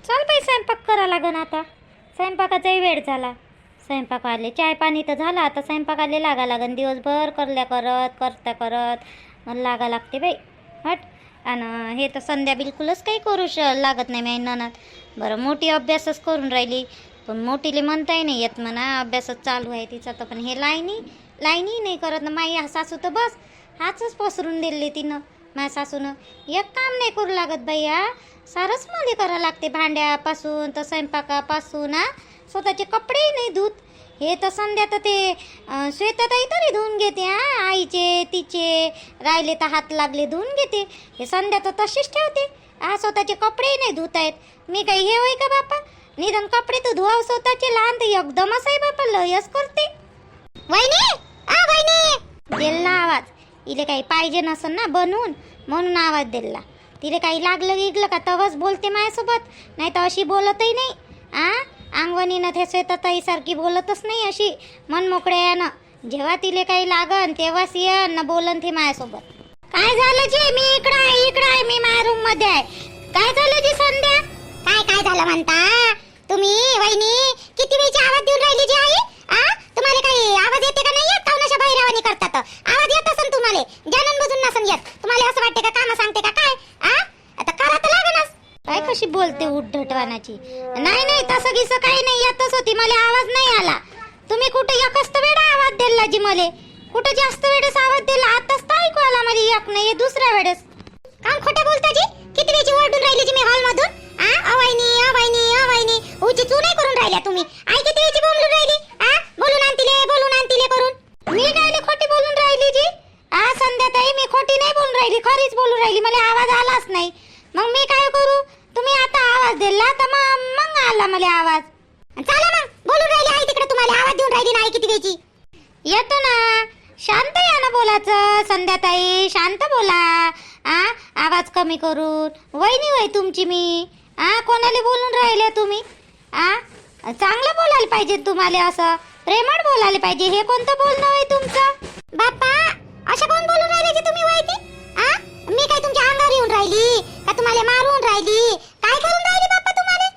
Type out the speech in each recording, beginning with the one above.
चल बाई स्वयंपाक करा लागन आता. स्वयंपाकाचाही वेळ झाला. स्वयंपाक आले, चाय पाणी तर झालं, आता स्वयंपाक आले लागा लागन. दिवसभर करता करत लागा लागते बाई. हट. आणि हे तर संध्या बिलकुलच काही करू लागत नाही माझी नणद. बरं मोठी अभ्यासच करून राहिली, पण मोठीले म्हणताही नाही येत म्हणा, अभ्यासच चालू आहे तिचा. तर पण हे लाईनी नाही करत ना माई सासू. तर बस हातच पसरून दिले तिनं माझ्या सासूनं. एक काम नाही करू लागत बाई. सारंच मला करावं लागते, भांड्यापासून तर स्वयंपाकापासून. स्वतःचे कपडेही नाही धुत. हे तर संध्या तर ते श्वेताताई तरी धुवून घेते. आईचे तिचे राहिले तर हात लागले धुवून घेते. हे संध्या तर तशीच ठेवते. स्वतःचे कपडेही नाही धुत आहेत. मी काही हे होय का बापा, निदान कपडे तर धुवाव स्वतःचे. लहान तर एकदमच आहे बापा, लयच करते. वहिनी दिला आवाज. इले काही पाहिजे नसन ना बनवून, म्हणून आवाज दिला. तिले काही लागलं गिगलं का तवच बोलते माझ्यासोबत, नाही तर अशी बोलतही नाही. अंगवणीनं ते श्वेताताई सारखी बोलतच नाही अशी मनमोकळ्या यानं. जेव्हा तिले काही लागन तेव्हाच येन ना बोलन ते माझ्यासोबत. काय झालं जी? मी इकडं आहे, मी माझ्या रूम मध्ये आहे. काय झालं जी संध्या? काय झालं म्हणता तुम्ही वहिनी? किती वेळची आवाज देऊन राहिली जी आई? तुम्हाला काही आवाज येते का नाही येत? काउनाशा बाहेरावानी करतात. आवाज येत असन तुम्हाला, जानन बजून नसन येत. तुम्हाला असं वाटते का काम सांगते का काय? आता करा तर लागणच. काय कशी बोलते उद्धटवानाची. नाही तसं गिसं काही नाही, येतच होती मला, आवाज नाही आला. तुम्ही कुठे एकच तर वेळा आवाज दिला जी मले, कुठे जास्त वेळेस आवाज दिला. आताच तर ऐकू आला मला, एक नाही दुसऱ्या वेळेस. काम खोटं बोलता जी? किती वेळची ओरडून राहिली जी मी हॉल मधून. अवैनी उची चू नाही करून राहिल्या तुम्ही. आई किती वेळची बोलून राहिली. बोलून आणतीले करून. मी काय खोटी बोलून राहिली जी? संध्याताई मी खोटी नाही बोलून राहिली, खरीच बोलून राहिली. मला आवाज आलाच नाही. मग मी काय करू? तुम्ही आता आवाज दिला तर मग आला मला आवाज. चला मग बोलून राहिली आई तिकडे, तुम्हाला आवाज देऊन राहिली नाही किती वेळची. येतो ना, शांत या ना बोलायचं. संध्याताई शांत बोला. आवाज कमी करून. वहिनी होय तुमची मी. कोणाला बोलून राहिले तुम्ही? चांगलं बोलायला पाहिजे तुम्हाला, असं प्रेमळ बोलायला पाहिजे. हे कोणतं बोलणं आहे तुमचं? बाप्पा असं कोण बोलून राहिले जी तुम्ही वहिनी? मी काय तुमच्या अंगावर येऊन राहिली का तुम्हाला मारून राहिली? काय करून राहिली बाप्पा तुम्हाला?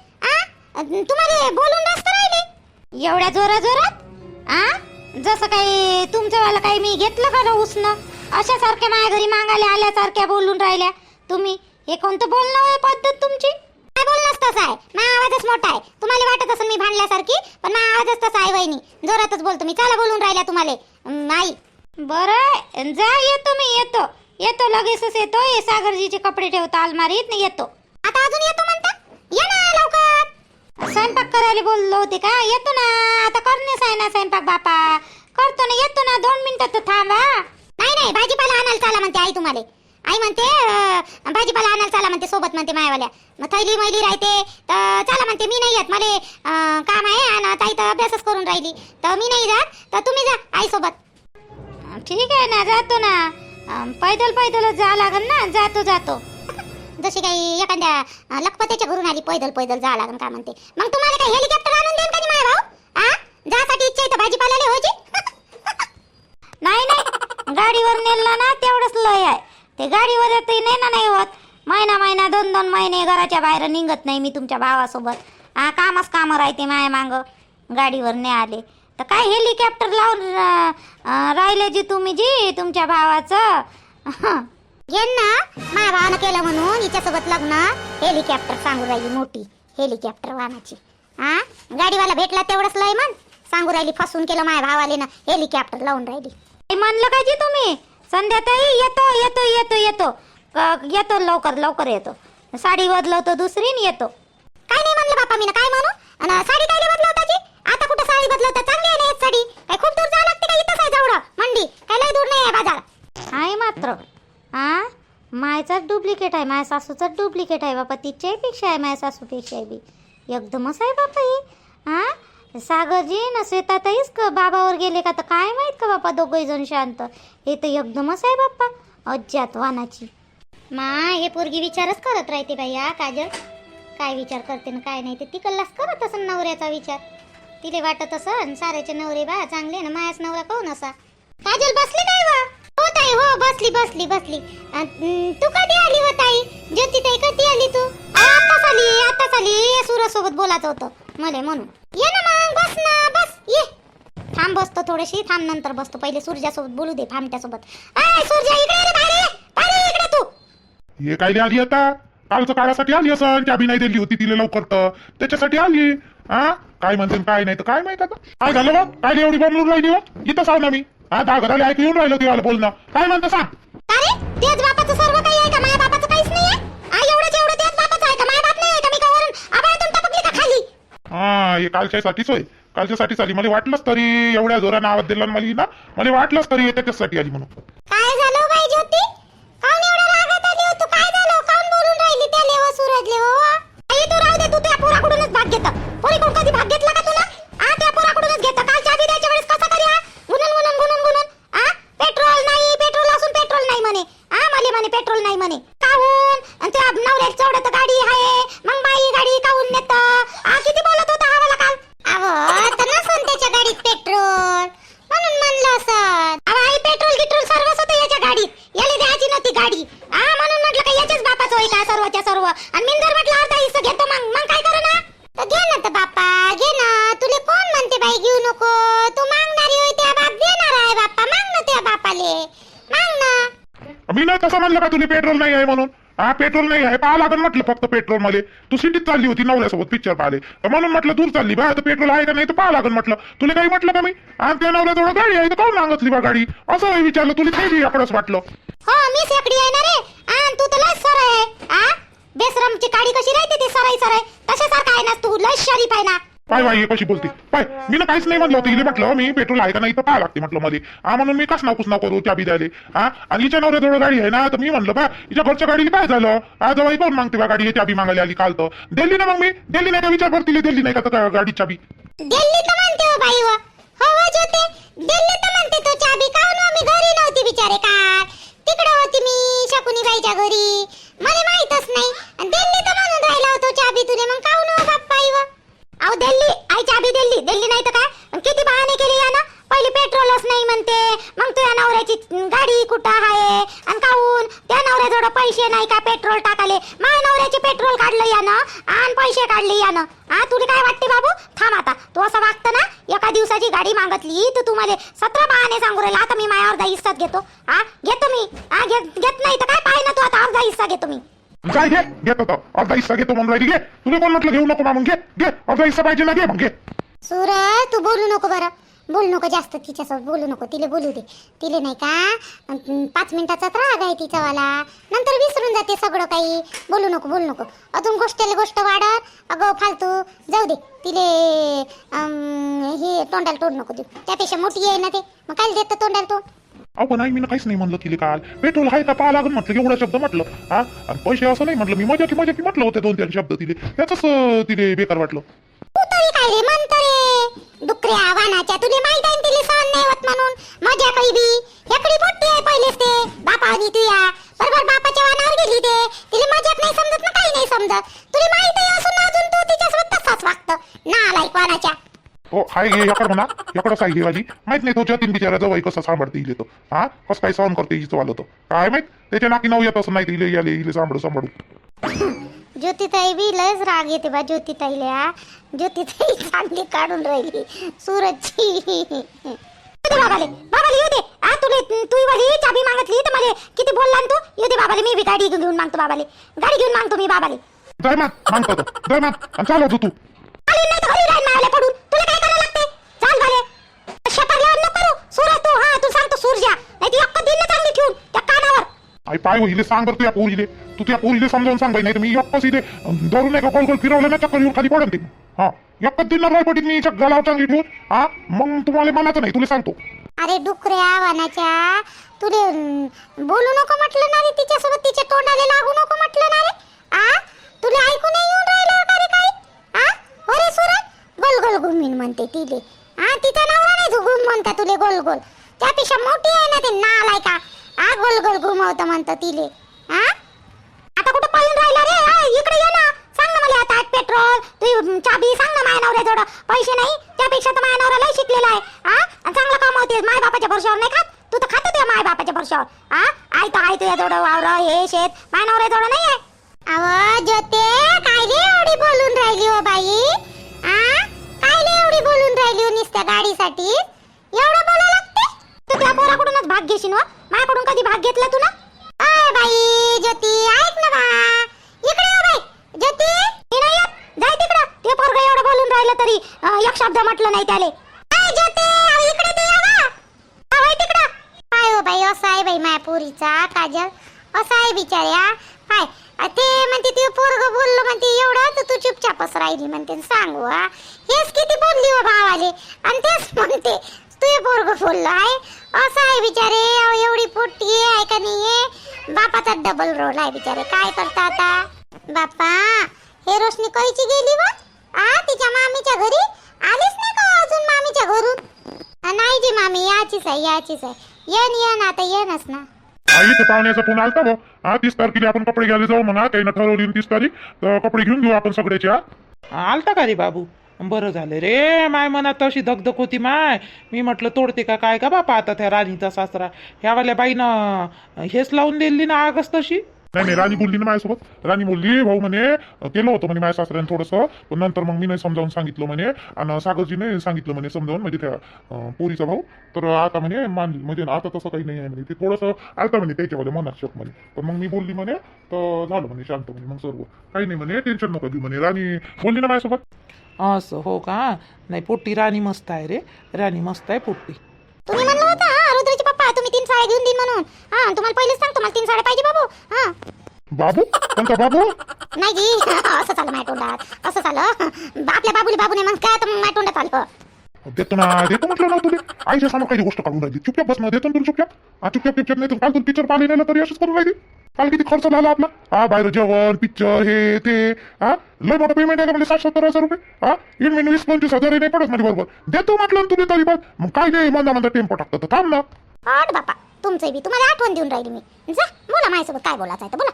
तुम्हाला बोलून नसतं राहिले एवढ्या जोरात. जसं काही तुमच्यावाला काही मी घेतलं का ना उसनं, अशा सारख्या माझ्या घरी मागायला आल्यासारख्या बोलून राहिल्या तुम्ही. हे कोणतं बोलणं आहे पद्धत तुमची? काय बोलणंच तसं आहे. माझा आवाजच मोठा आहे. तुम्हाला वाटत असेल मी भांडल्यासारखी, पण माझा आवाजच तसा आहे वहिनी. जोरातच बोलतो मी. चला बोलून राहिल्या तुम्हाला आई. बरं जा, येतो मी. येतो लगेचच येतो. हे सागरजीचे कपडे ठेवतो अलमारीत, नाही येतो. आता अजून येतो म्हणता? ये ना लवकर. स्वयंपाक करायला बोललो होते का? येतो ना आता. करण्यास आहे ना स्वयंपाक बापा. करतो ना, येतो ना. 2 मिनिटं तर थांबा. नाही भाजीपाला आणायला चला म्हणते आई तुम्हाला. आई म्हणते भाजीपाला आणायला चला म्हणते सोबत म्हणते मायावाल्या. मग थैली मैली राहते तर चला म्हणते. मी नाही येत, मला काम आहे आणि ताई तर अभ्यासच करून राहिली, तर मी नाही जात. तर तुम्ही जा आई सोबत. ठीक आहे ना, जातो ना. पैदलच जा लागन ना. जातो जशी काही एखाद्या लखपतीच्या घरून आली पैदल जा लागन का म्हणते. मग तुम्हाला काही हेलिकॉप्टर आणून देईन का नाही माझा भाऊ? जासाठी इच्छा आहे तर भाजीपाल्याला होजी. नाही गाडीवर नेलं ना तेवढंच लय आहे. ते गाडीवर येतही नाही होत. महिना 2 महिने घराच्या बाहेर निघत नाही मी तुमच्या भावासोबत. कामं राहते माया मांग. गाडीवर नाही आले तर काय हेलिकॉप्टर लावून राहिले जी तुम्ही जी तुमच्या भावाचं. यांना माझ्या भावानं केलं म्हणून हिच्यासोबत लग्न. हेलिकॉप्टर सांगू राहिली, मोठी हेलिकॉप्टर वाहनाची. गाडीवाला भेटला तेवढंच लय म्हण सांगू राहिली. फसून केलं माझ्या भावाले ना, हेलिकॉप्टर लावून राहिली. म्हणलं का जी तुम्ही? संध्याताई येतो लवकर येतो. साडी बदलवतो दुसरी न येतो. काय नाही म्हणलं बापा मी ना. काय म्हणू? आणि साडी काय बदलवताची? आता कुठं साडी बदलवता? चांगली आहे ना साडी. काय खूप दूर जावं लागते का? इथंच आहे जवळ मंडी. काय लय दूर नाही आहे बाजार. आहे मात्र मायचाच डुप्लिकेट आहे. माझ्या सासूचाच डुप्लिकेट आहे बापा. तिच्याही पेक्षा आहे माझ्या सासूपेक्षा बी. एकदमच आहे बापा हे. सागरजी ना श्वेताताईच बाबावर गेले का तर काय माहित का बापा. दोघे जण शांत. हे तर एकदमच आहे बाप्पा अज्जात वानाची. हे पोरगी विचारच करत राहते बाई. काजल काय विचार करते ना काय नाही ते तिकडलाच करत असं नवऱ्याचा विचार. तिले वाटत असं साऱ्याचे नवरे बा चांगले ना, मायाच नवरा कोण असा. काजल बसली काय बा? हो ताई बाई हो, बसली बसली बसली. तू कधी आली हो ताई? ज्योती ताई कधी आली तू? आताच आली. सूरज सोबत बोलायचं होतं मला म्हणून. ये ना मग, बस ना, बस ये. थांब, बसतो थोडीशी, थांब, नंतर बसतो. पहिले सूर्यासोबत बोलू दे, फामट्यासोबत. अय सूर्या, इकडे ये रे, बाहेर इकडे तू. हे काय आली आता? कालचं काळासाठी आली असं, चाबी नाही दिली होती तिला लवकर, तर त्याच्यासाठी आली. हा काय म्हणते काय नाही तर काय माहित आता. काय झालं बा? काय एवढी बोलून राहिली हो? इथं सांग ना मी. हा, दहा घराला ऐकून येऊन राहिलं तुला बोलणं. काय म्हणतं सांग. अरे तेच बापाचं सर्व काही आहे का? माझ्या बापाचं काहीच नाही आहे. एवढं तेच बापाचं आहे का? माझ्या बाप नाही आहे का? मी कवरून आबाळातून टपकली का खाली? हा, हे कालच्यासाठीच होय. कालच्यासाठीच आली. मला वाटलंच तरी एवढ्या जोरानं आवाज दिला मला ना. मला वाटलंच तरी त्याच्यासाठी आली म्हणून. काय झालं बाई ज्योती? काऊन एवढं रागात आली हो तू? काय झालं? काऊन बोलून राहिली त्याले व सूरजले हो? आई तू राहू दे, तू त्या पोराकडूनच भाग घेतं. पोरीकडून कधी भाग घेतला का तुला? त्या पोराकडूनच घेतं. काल चाबी द्यायच्या वेळेस कसा करी हा? गुणून पेट्रोल नाही, पेट्रोल असून पेट्रोल नाही म्हणे. मले म्हणे पेट्रोल नाही म्हणे. काहून? आणि त्या नवऱ्याला चढत गाडी आहे, मग बाई गाडी काहून नेतं? किती बोलत होता हा मला काल. तर नसून त्याच्या गाडीत पेट्रोल म्हणून म्हणलं असं. आई पेट्रोल गिट्रोल सर्वच होतं याच्या गाडीत. याला द्यायची नव्हती गाडी. म्हणून म्हटलं का याच्याच बापाचं होय का सर्वच्या सर्व. आणि मी जर म्हटलं अर्धा हिस्सा घेतो, मग काय करू ना? तर घे ना तर बाप्पा, घे ना. तुले कोण म्हणते बाई घेऊ नको? तू मागणारी होय, त्या बाप देणार आहे. बाप्पा माग ना, त्या बापाले माग ना. मी नाही तसं म्हणलं का तुला पेट्रोल नाही आहे म्हणून. पेट्रोल नाही आहे, पाहा लागेल म्हटलं फक्त पेट्रोल मध्ये. तू सिटीत चालली होती नवऱ्यासोबत पिक्चर पाहिले, म्हणून म्हटलं दूर चालली बा, तर पेट्रोल आहे का नाही तर पाहा लागेल म्हटलं. तुला काही म्हटलं का मी? त्या नवऱ्याजवळ गाडी आहे तर काऊन मागतली बा गाडी? असं विचारलं. तुला काही याकडंच वाटलं. हो, मी सेकडी आहे ना रे. तू तर लय सर आहे. बेसरमची गाडी कशी राहते ती सराई तशासारखा आहे ना तू. लय शरीफ आहे ना. पाय बाई, हे कशी बोलते पाय. मी ना काहीच नाही म्हणलं होतं. इले म्हटलं मी पेट्रोल आहे का नाही तर पाहा लागते म्हटलं मध्ये. म्हणून मी कस नाव करू चाबी द्यायला. आणि हिच्या नवऱ्याजवळ गाडी आहे ना, तर मी म्हणलं बा हिच्या घरच्या गाडीला काय झालं? जवळ कोण मागते बा गाडी? चाबी मागायला आली काल तर. दिल्ली ना मग मी. दिल्ली नाही का विचार करतील? दिल्ली नाही का तर गाडी चाबी? दिल्ली तर म्हणते हो बाई. हो ज्योते, दिल्ली तर म्हणते तो चाबी. काहून मी घरी नव्हती बिचारे काय. तिकडे होती मी शकुनी बाईच्या घरी. मला माहितच नाही. आणि दिल्ली तर म्हणून राहिला होतो चाबी तुले. मग काहून हो बाप्पा अहो दिल्ली आई चाबी दिल्ली नाही तर काय? किती बहाणे केले या ना. पहिले पेट्रोलच नाही म्हणते, मग तुझ्या नवऱ्याची गाडी कुठं आहे? आणि काहून त्या नवऱ्याजवळ पैसे नाही का पेट्रोल टाकाले? माझ्या नवऱ्याचे पेट्रोल काढलं यानं आणि पैसे काढले यानं. तुला काय वाटते बाबू? थांब आता. तू असं वागतं ना, एका दिवसाची गाडी मागतली तर तू मला 17 बहाणे सांगू राहिला. आता मी माझ्या अर्धा हिस्साच घेतो. घेतो मी. घेत नाही तर काय? पाय ना तू आता अर्धा हिस्सा घेतो मी. काय घे? घेतो तो अर्धा हिस्सा घेतो म्हणून राहिली. घे. तुला कोण म्हटलं घेऊ नको म्हणून? घे अर्धा हिस्सा पाहिजे ना, घे मग घे. सूरज तू बोलू नको बरं. बोलू नको जास्त तिच्यासोबत. बोलू नको. तिले बोलू दे. तिले नाही का 5 मिनिटाचाच राग आहे तिचावाला. नंतर विसरून जाते सगळं काही. बोलू नको. अजून गोष्ट वाढत. अगं फालतू जाऊ दे. तिले हे तोंडाला तोड नको देऊ. त्यापेक्षा मोठी आहे ना ते. मग काय देतं तोंडाला तोड? अहो नाही, मी काहीच नाही म्हणलं तिला काल. पेट्रोल आहे का पाहा लागून म्हटलं. एवढा शब्द म्हटलं. आणि पैसे असं नाही म्हटलं. मी मजा की म्हटलं होते 2-3 शब्द तिले. त्याच तिले बेकार वाटलं. तू तरी काय रे म्हणतो रे डुकऱ्या वानाच्या. तुला माहित आहे तिला सहन नाही होत म्हणून. मजा काही बी हेकडी मोठी आहे पहिलेच ते बापा आणि तुया बरोबर बापाच्या वानावर गेली ते. तिला मजाक नाही समजत ना, काही नाही समजत. तुला माहित आहे असून अजून तू तिच्यासोबत तसाच वागतं नालायक वानाच्या. हो हाय घे याकडं म्हणा. याकडं काय घे वाली माहित नाही. तो जतीन बिचारा जवळ कसं सांभाळते इले तो. कसं काय सहन करते हिचं वालं तो काय माहित. त्याच्या नाकी नाव येत असं नाही. इले याले इले सांभाळू ज्योतिताई बी लयच राग येते बा ज्योतिताईला. ज्योतिताई चांगली काढून राहिली सूरजची. बाबाले येऊ दे. तू वाली चाबी मागतली तर मला किती बोलला तू. येऊ दे बाबाले. मी बी गाडी घेऊन मागतो बाबाले. गाडी घेऊन मागतो मी बाबाले. जय मागतो तो. जय आणि चाल होतो तू. नाही तर घरी राहील मायाला पडून. तुला काय करायला लागते? चाल भाले. शपरल्यावर नको करू सूरज. तू सांगतो सूर्या नाही ती अक्क दिन चांगली ठेवून त्या कानावर. आई पाय हिले सांग बरं. तू त्या पोरीले समजावून सांग बाई. नाही तर मी एकच इथे धरून नाही का गोल फिरवलं ना चक्कर येऊन खाली पडन ते. एकच दिन राय पडीत मी गलाव चांगली ठेवून. मग तुम्हाला मनाचं नाही तुला सांगतो. अरे डुकऱ्या वानाच्या. तुले बोलू नको म्हटलं ना रे तिच्यासोबत. तिच्या तोंडाला लागू नको म्हटलं ना रे. तुला ऐकू नाही येऊन राहिलं का रे काही? अरे सूरज गोल घुमीन म्हणते तिले. तिचा नवरा नाही घुम म्हणता तुले गोल. त्यापेक्षा मोठी आहे ना ते नालायका. गोल घुमवतं म्हणतं तिले. आता कुठं पळून राहिला रे? इकडे ये ना. सांग ना मला आता पेट्रोल तू चाबी सांग ना. माझ्या नवऱ्याजवळ पैसे नाही. त्यापेक्षा तर माझ्या नवरा लय शिकलेला आहे. आणि चांगलं कमावते. माय बापाच्या भरशावर नाही खात. तू तर खात त्या माय बापाच्या भरशावर. तुझ्यावर. हा आहे तुझ्या थोडं वावर हे शेत मायनावर थोडं नाही आहे. अव ज्योते काय रे एवढी बोलून राहिली हो बाई. काय रे एवढी बोलून राहिली हो नुसत्या गाडीसाठी एवढं बोला लागते. तू त्या पोराकडूनच भाग घेशील व माझ्याकडून कधी भाग घेतला तू ना. अय बाई ज्योती ऐक ना बा इकडे ये बाई. ज्योती नाही येत जाय तिकडं. ते पोरग एवढं बोलून राहिलं तरी एक शब्द म्हटलं नाही त्याले. अय ज्योती इकडे ते या बा तिकडं. काय हो बाई असं आहे बाई माया पोरीचा काजल असं आहे बिचाऱ्या. काय ते म्हणते ते पोरग बोललो म्हणते एवढं तर तू चुपचापच राहिली म्हणते. सांगू हेच किती बोलली हो भावाले आणि तेच म्हणते तू पोरग बोललो आहे. असं आहे बिचारे एवढी पोट्टी आहे का नाही. बापाचा डबल रोल आहे बिचारे. काय करता आता बापा. हे रोशनी कधीची गेली व तिच्या मामीच्या घरी आलीच नाही का अजून मामीच्या घरून. नाही जी मामी याचीच आहे येन आता येणच ना. आई ते पाहुण्याचा फोन आलता बघ. 30 तारखेला आपण कपडे घ्यायला जाऊ म्हणा. त्यानं ठरवली 30 तारीख तर कपडे घेऊन घेऊ आपण सगळ्याचे. आलता का रे बाबू. बरं झालं रे. माय मनात तशी धकधक होती माय. मी म्हटलं तोडते का काय का बापा आता त्या राणीचा सासरा ह्यावाल्या बाईनं हेच लावून दिली ना आगच तशी. नाही राणी बोलली ना माझ्यासोबत. राणी बोलली भाऊ म्हणे केलं होतं म्हणे माझ्या सासऱ्याने थोडंसं पण नंतर मग मी नाही समजावून सांगितलं म्हणे आणि सागरजीने सांगितलं म्हणे समजावून म्हणजे त्या पोरीचा भाऊ. तर आता म्हणे म्हणजे आता तसं काही नाही आहे म्हणे. ते थोडंसं आलता म्हणे त्याच्यावाल्या मनात शक म्हणे. पण मग मी बोलली म्हणे तर झालं म्हणे शांत म्हणे. मग सर्व काही नाही म्हणे टेन्शन नको घेऊ म्हणे. राणी बोलली ना माझ्यासोबत. असं हो का. नाही पोट्टी राणी मस्त आहे रे. राणी मस्त आहे पोट्टी. तुम्ही म्हणलं होतं रुद्रचे पप्पा तुम्ही 3 साड्या घेऊन देईन म्हणून. तुम्हाला पहिलेच सांगतो मला 3 साड्या पाहिजे बाबू. बाबू कोणता बाबू. नाही जी असं झालं माझ्या तोंडात. असं झालं आपल्या बाबूने मग काय तर माझ्या तोंडात आलं. देतो म्हटलं ना तुला. आईच्या समोर काही गोष्ट काढून राहिली. चुपचाप बस ना देतो ना तुला चुपचाप नाही तर काल तू पिक्चर पाहिले नाही तरी असंच करून राहिली. काल किती खर्च झाला आपला बाहेर जेवण पिक्चर हे ते लय मोठं पेमेंट आहे का म्हणजे 60-70 हजार रुपये. इन महिने 20-25 हजार नाही पडत म्हणजे बरोबर. देतो म्हटलं तुला तरी पण मग काय नाही मंदा टेम्पो टाकतं तर थांब ना. बापा तुमचं बी तुम्हाला आठवण देऊन राहिली मी. जा बोला माझ्यासोबत काय बोलायचं आहे तर बोला.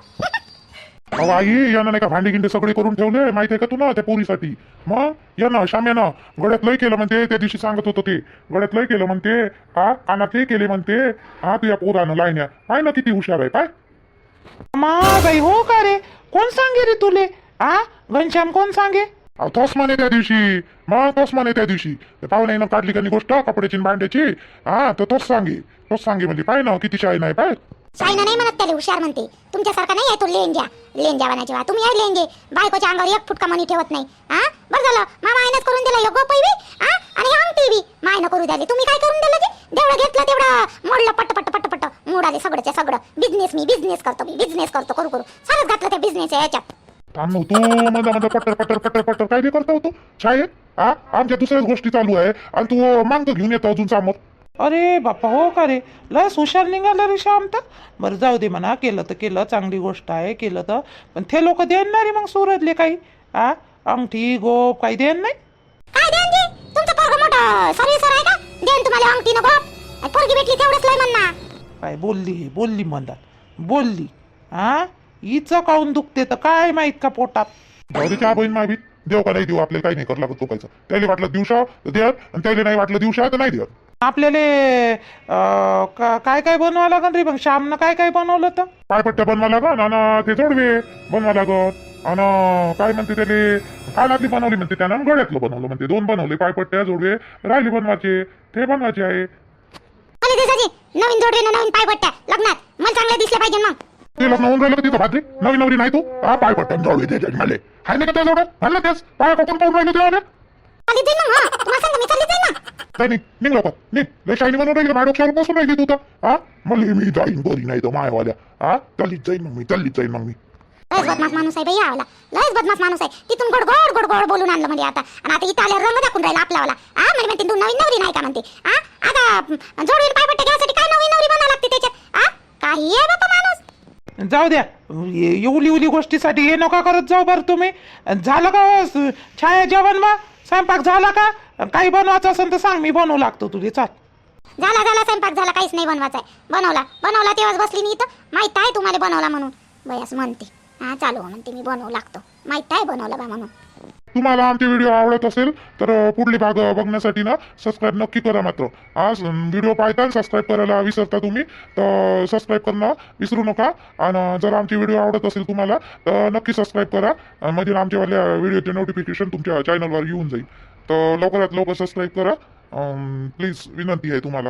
अहो आई यानं नाही का भांडी गिंडे सगळे करून ठेवले माहिती आहे का तुला त्या पोरीसाठी. मग यानं शाम्यानं गड्यात लय केलं म्हणते. त्या दिवशी सांगत होतं ते गड्यात लय केलं म्हणते. कानात लय केले म्हणते. तुझ्या पोरानं लायण्या पाय ना किती हुशार आहे पाय. बाई हो का रे. कोण सांगे रे तुले. घनश्याम कोण सांगे. तोच म्हणे त्या दिवशी. मग तोच म्हणे त्या दिवशी पाहुण्यानं काढली का गोष्ट कपड्याची भांड्याची. तर तोच सांगे म्हणजे पाय ना किती शाही नाही पाय. शाईना नाही म्हणत त्याला हुशार म्हणते. तुमच्यासारखा नाही आहे तो लेंग्या वानाची वा. तुम्ही आहे लेंगे बायकोच्या अंगावर एक फुटका मनी ठेवत नाही. बरं झालं मामा आईनच करून दिला योग पैवी आणि अंगठी बी मायनं करू द्याली. तुम्ही काय करून दिलं ते जेवढं घेतलं तेवढं मोडलं पट्ट मोडाले सगळंच्या सगळं. बिझनेस करतो करू सारच घातलं त्या बिझनेस याच्यात. थांब तू म्हणजे पट्टर काय बी करता होतो शाळेत. आमच्या दुसऱ्याच गोष्टी चालू आहे आणि तू मागतो घेऊन येतो अजून समोर. अरे बाप्पा हो का रे. लस हुशार निघाला रे श्याम तर. बरं जाऊ दे म्हणा. केलं तर केलं चांगली गोष्ट आहे केलं तर. पण ते लोक देणारे मग सुरतले काही अंगठी गोप काही देण नाही. काय देन जी तुमचं पोरग मोठं सर्व्हिसर आहे का देन तुम्हाला अंगठी नको. पोरगी भेटली तेवढंच लय म्हणणार. काय बोलली म्हणतात बोलली. हिचं काऊन दुखते तर काय माहित का पोटात. जाऊ दे चहा बहीण मावी देऊ का नाही देऊ आपल्याला काही नाही कर लागत चुकायचं. त्याला वाटलं दिवसा देत आणि त्याला नाही वाटलं दिवसा तर नाही देत. आपल्याला काय बनवा लागन रे. मग श्यामनं काय बनवलं तर. पायपट्ट्या बनवा लागन आणि ते जोडवे बनवा लागत आणि काय म्हणते त्याले कानातली बनवली म्हणते त्यानं गळ्यातलं बनवलं म्हणते. 2 बनवले पायपट्ट्या जोडवे राहिले बनवायचे ते बनवायचे आहे. नवीन जोडवे नवीन पायपट्ट्या लग्नात मला चांगले दिसले पाहिजे. मग ते लग्न होऊन राहिलं का तिथं भाद्री नवीन नवरी नाही तू पायपट्ट्या जोडवे त्याच्यात मला हाय नाही का त्या जोड्या म्हणलं तेच पाया कोण पाहून राहिले तेव्हा नाही निघ लवकर निघ शाईनी बनवून राहिली माझ्या डोक्यावर बसून राहिली तू तर म्हणले मी जाईन बरी नाही तर मायावाल्या चाललीच जाईन मग मी. लयच बदमाश माणूस आहे बाई आला. लयच बदमाश माणूस आहे. तिथून गोड बोलून आणलं म्हणजे आता आणि आता इथं आल्यावर रंग दाखवून राहिला आपलावाला. म्हणते तू नवीन नवरी नाही का म्हणते. आता जोडवीन पायपट्ट्या घ्यायसाठी काय नवीन नवरी बनावं लागते त्याच्यात. काही आहे बाबा माणूस. जाऊ द्या एवढी गोष्टीसाठी हे नका करत जाऊ. बरं तुम्ही झालं का छाया जेवण मग स्वयंपाक झाला का. काही बनवायचं असेल तर सांग मी बनवू लागतो तुझे. चाल झाला स्वयंपाक झाला. काहीच नाही बनवायचा आहे. बनवला तेव्हाच बसली मी इथं. माहित आहे तुम्हाला बनवला म्हणून बयास म्हणते. चालू म्हणते मी बनवू लागतो. माहित आहे बनवला बा म्हणून. तुम्हाला आमचे व्हिडिओ आवडत असेल तर पुढले भाग बघण्यासाठी ना सबस्क्राईब नक्की करा मात्र. आज व्हिडिओ पाहता सबस्क्राईब करायला विसरता तुम्ही, तर सबस्क्राईब करणं विसरू नका. आणि जर आमचे व्हिडिओ आवडत असेल तुम्हाला तर नक्की सबस्क्राईब करा, म्हणजे आमच्यावाल्या व्हिडिओचे नोटिफिकेशन तुमच्या चॅनलवर येऊन जाईल. तर लवकरात लवकर सबस्क्राईब करा प्लीज, विनंती आहे तुम्हाला.